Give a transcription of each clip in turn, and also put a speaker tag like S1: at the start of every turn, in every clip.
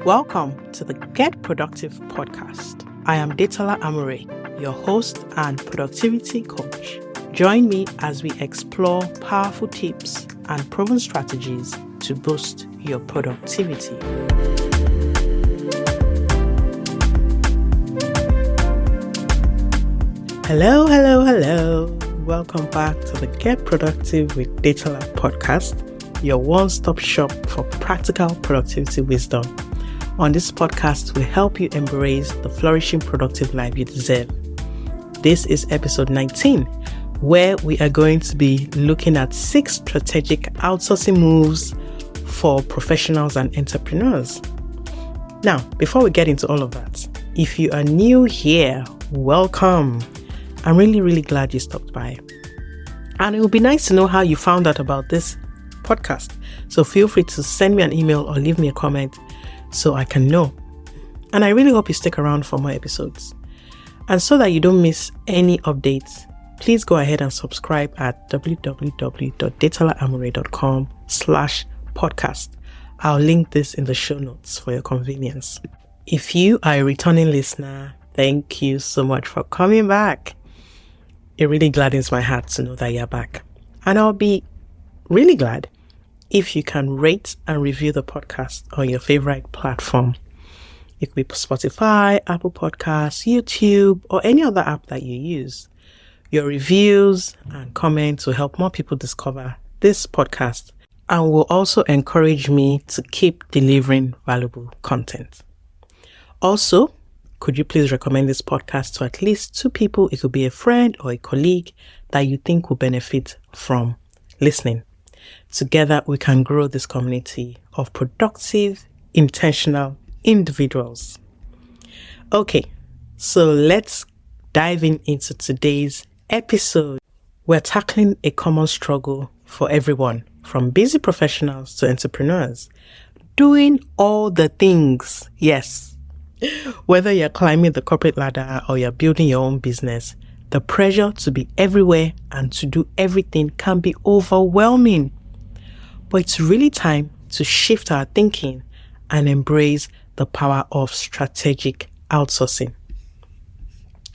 S1: Welcome to the Get Productive podcast. I am Detola, your host and productivity coach. Join me as we explore powerful tips and proven strategies to boost your productivity. Hello. Welcome back to the Get Productive with Detola podcast, your one-stop shop for practical productivity wisdom. On this podcast, we help you embrace the flourishing productive life you deserve. This is episode 19, where we are going to be looking at 6 strategic outsourcing moves for professionals and entrepreneurs. Now, before we get into all of that, if you are new here, welcome. I'm really glad you stopped by. And it would be nice to know how you found out about this podcast. So feel free to send me an email or leave me a comment so I can know. And I really hope you stick around for more episodes. And so that you don't miss any updates, please go ahead and subscribe at www.detolaamore.com/podcast. I'll link this in the show notes for your convenience. If you are a returning listener, thank you so much for coming back. It really gladdens my heart to know that you're back. And I'll be really glad if you can rate and review the podcast on your favorite platform. It could be Spotify, Apple Podcasts, YouTube, or any other app that you use. Your reviews and comments will help more people discover this podcast and will also encourage me to keep delivering valuable content. Also, could you please recommend this podcast to at least 2 people? It could be a friend or a colleague that you think will benefit from listening. Together, we can grow this community of productive, intentional individuals. Okay, so let's dive into today's episode. We're tackling a common struggle for everyone, from busy professionals to entrepreneurs. Doing all the things, yes. Whether you're climbing the corporate ladder or you're building your own business, the pressure to be everywhere and to do everything can be overwhelming. But it's really time to shift our thinking and embrace the power of strategic outsourcing.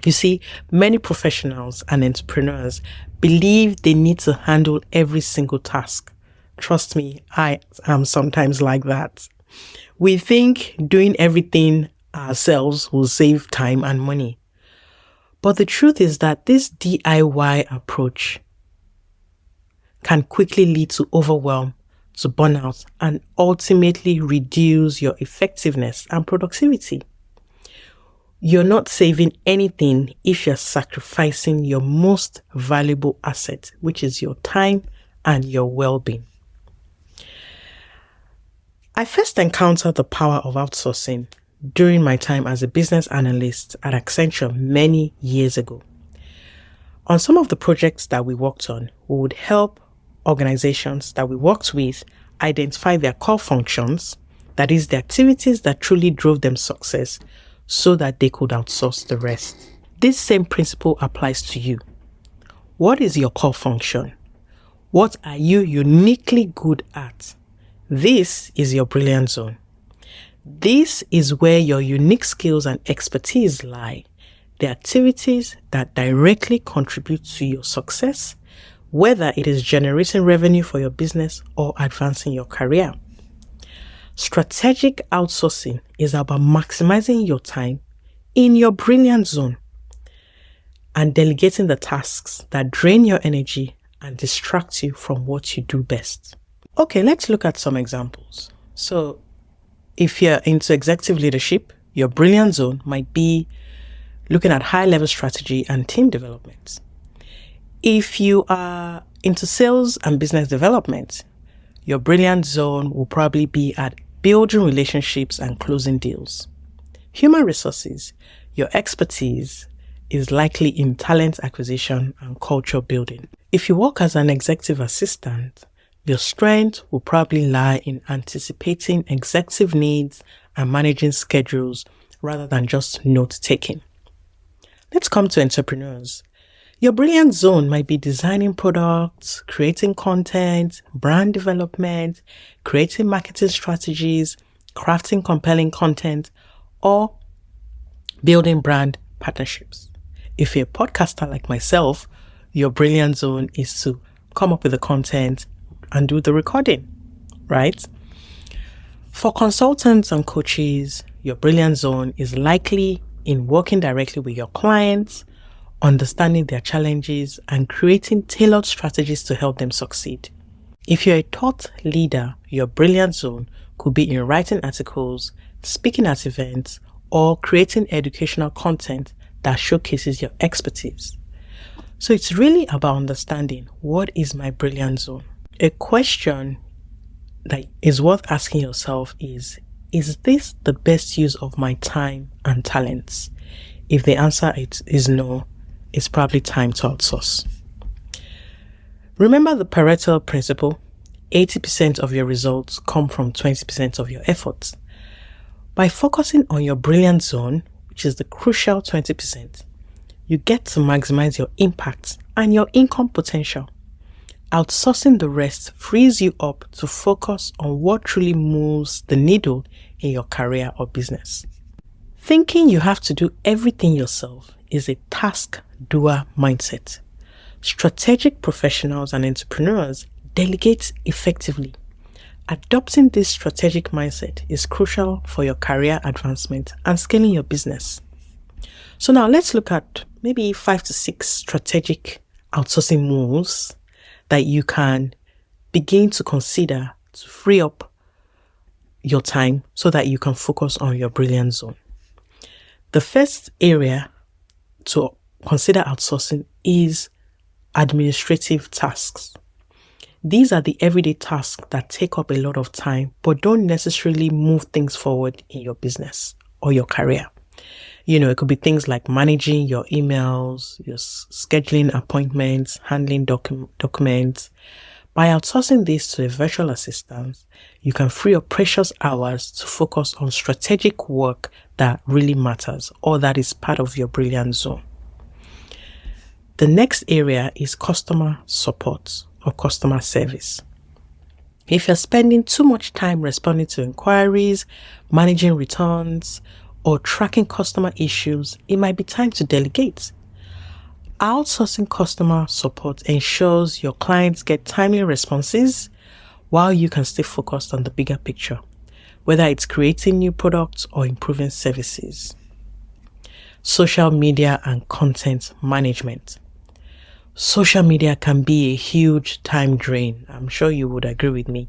S1: You see, many professionals and entrepreneurs believe they need to handle every single task. Trust me, I am sometimes like that. We think doing everything ourselves will save time and money. But the truth is that this DIY approach can quickly lead to overwhelm, to burnout, and ultimately reduce your effectiveness and productivity. You're not saving anything if you're sacrificing your most valuable asset, which is your time and your well-being. I first encountered the power of outsourcing during my time as a business analyst at Accenture many years ago. On some of the projects that we worked on, we would help organizations that we worked with identify their core functions, that is, the activities that truly drove them success, so that they could outsource the rest. This same principle applies to you. What is your core function? What are you uniquely good at? This is your brilliant zone. This is where your unique skills and expertise lie, the activities that directly contribute to your success, whether it is generating revenue for your business or advancing your career. Strategic outsourcing is about maximizing your time in your brilliant zone and delegating the tasks that drain your energy and distract you from what you do best. Okay, let's look at some examples. So, if you're into executive leadership, your brilliant zone might be looking at high-level strategy and team development. If you are into sales and business development, your brilliant zone will probably be at building relationships and closing deals. Human resources, your expertise is likely in talent acquisition and culture building. If you work as an executive assistant, your strength will probably lie in anticipating executive needs and managing schedules rather than just note-taking. Let's come to entrepreneurs. Your brilliant zone might be designing products, creating content, brand development, creating marketing strategies, crafting compelling content, or building brand partnerships. If you're a podcaster like myself, your brilliant zone is to come up with the content and do the recording, right? For consultants and coaches, your brilliant zone is likely in working directly with your clients, understanding their challenges, and creating tailored strategies to help them succeed. If you're a thought leader, your brilliant zone could be in writing articles, speaking at events, or creating educational content that showcases your expertise. So it's really about understanding, what is my brilliant zone? A question that is worth asking yourself is this the best use of my time and talents? If the answer is no, it's probably time to outsource. Remember the Pareto principle? 80% of your results come from 20% of your efforts. By focusing on your brilliant zone, which is the crucial 20%, you get to maximize your impact and your income potential. Outsourcing the rest frees you up to focus on what truly moves the needle in your career or business. Thinking you have to do everything yourself is a task-doer mindset. Strategic professionals and entrepreneurs delegate effectively. Adopting this strategic mindset is crucial for your career advancement and scaling your business. So now let's look at maybe 5 to 6 strategic outsourcing moves that you can begin to consider to free up your time so that you can focus on your brilliant zone. The first area to consider outsourcing is administrative tasks. These are the everyday tasks that take up a lot of time but don't necessarily move things forward in your business or your career. It could be things like managing your emails, your scheduling appointments, handling documents. By outsourcing this to a virtual assistant, you can free up precious hours to focus on strategic work that really matters or that is part of your brilliant zone. The next area is customer support or customer service. If you're spending too much time responding to inquiries, managing returns, or tracking customer issues, it might be time to delegate. Outsourcing customer support ensures your clients get timely responses while you can stay focused on the bigger picture, whether it's creating new products or improving services. Social media and content management. Social media can be a huge time drain. I'm sure you would agree with me.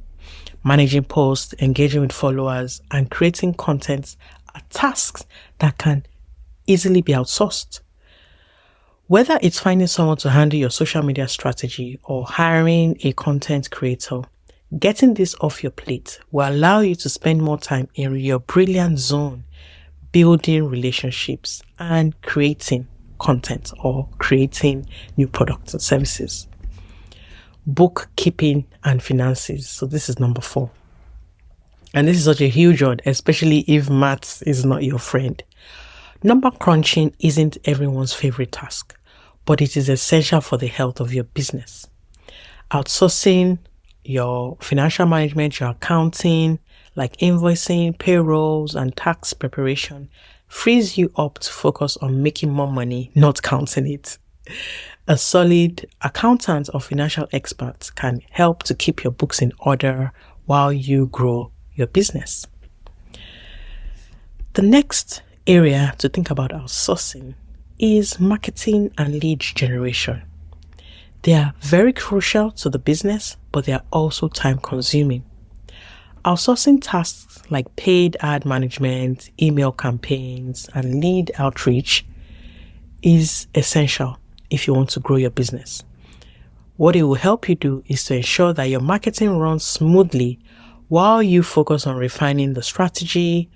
S1: Managing posts, engaging with followers, and creating content are tasks that can easily be outsourced. Whether it's finding someone to handle your social media strategy or hiring a content creator, getting this off your plate will allow you to spend more time in your brilliant zone, building relationships and creating content or creating new products and services. Bookkeeping and finances. So this is number 4. And this is such a huge one, especially if maths is not your friend. Number crunching isn't everyone's favorite task, but it is essential for the health of your business. Outsourcing your financial management, your accounting, like invoicing, payrolls, and tax preparation, frees you up to focus on making more money, not counting it. A solid accountant or financial expert can help to keep your books in order while you grow your business. The next area to think about outsourcing is marketing and lead generation. They are very crucial to the business, but they are also time consuming. Outsourcing tasks like paid ad management, email campaigns, and lead outreach is essential if you want to grow your business. What it will help you do is to ensure that your marketing runs smoothly while you focus on refining the strategy,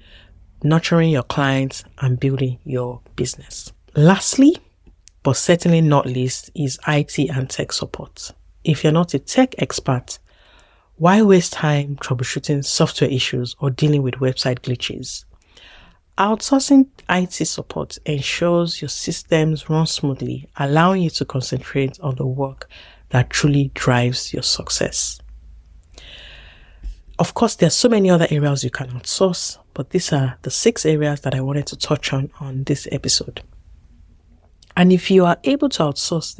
S1: nurturing your clients, and building your business. Lastly, but certainly not least, is IT and tech support. If you're not a tech expert, why waste time troubleshooting software issues or dealing with website glitches? Outsourcing IT support ensures your systems run smoothly, allowing you to concentrate on the work that truly drives your success. Of course, there are so many other areas you can outsource, but these are the 6 areas that I wanted to touch on this episode. And if you are able to outsource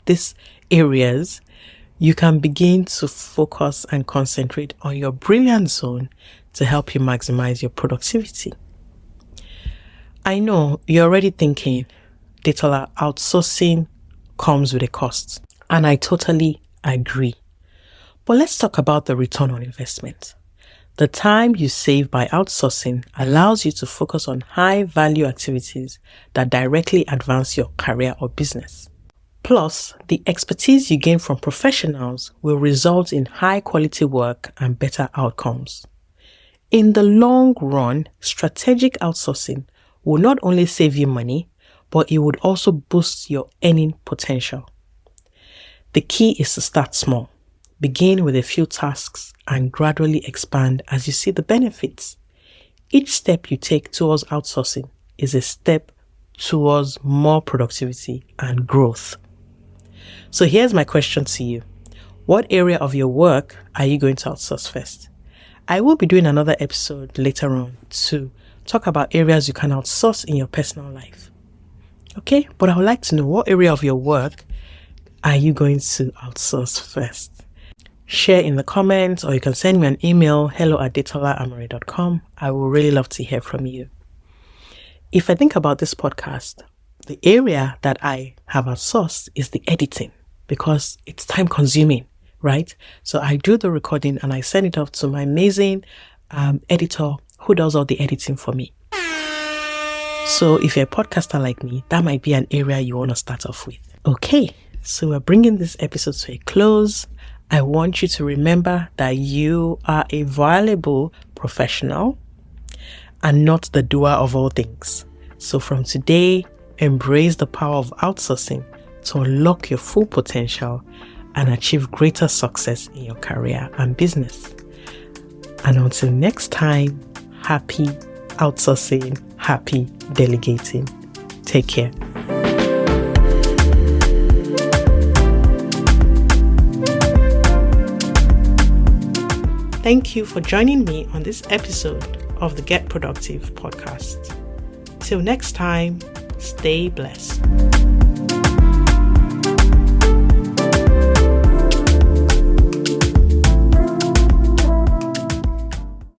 S1: these areas, you can begin to focus and concentrate on your brilliant zone to help you maximize your productivity. I know you're already thinking, Detola, outsourcing comes with a cost. And I totally agree. But let's talk about the return on investment. The time you save by outsourcing allows you to focus on high-value activities that directly advance your career or business. Plus, the expertise you gain from professionals will result in high-quality work and better outcomes. In the long run, strategic outsourcing will not only save you money, but it would also boost your earning potential. The key is to start small. Begin with a few tasks and gradually expand as you see the benefits. Each step you take towards outsourcing is a step towards more productivity and growth. So here's my question to you. What area of your work are you going to outsource first? I will be doing another episode later on to talk about areas you can outsource in your personal life. Okay, but I would like to know, what area of your work are you going to outsource first? Share in the comments, or you can send me an email, hello@detolaamore.com. I will really love to hear from you. If I think about this podcast, the area that I have outsourced is the editing, because it's time consuming, right? So I do the recording and I send it off to my amazing editor who does all the editing for me. So if you're a podcaster like me, that might be an area you want to start off with. Okay, so we're bringing this episode to a close. I want you to remember that you are a valuable professional and not the doer of all things. So from today, embrace the power of outsourcing to unlock your full potential and achieve greater success in your career and business. And until next time, happy outsourcing, happy delegating. Take care. Thank you for joining me on this episode of the Get Productive podcast. Till next time, stay blessed.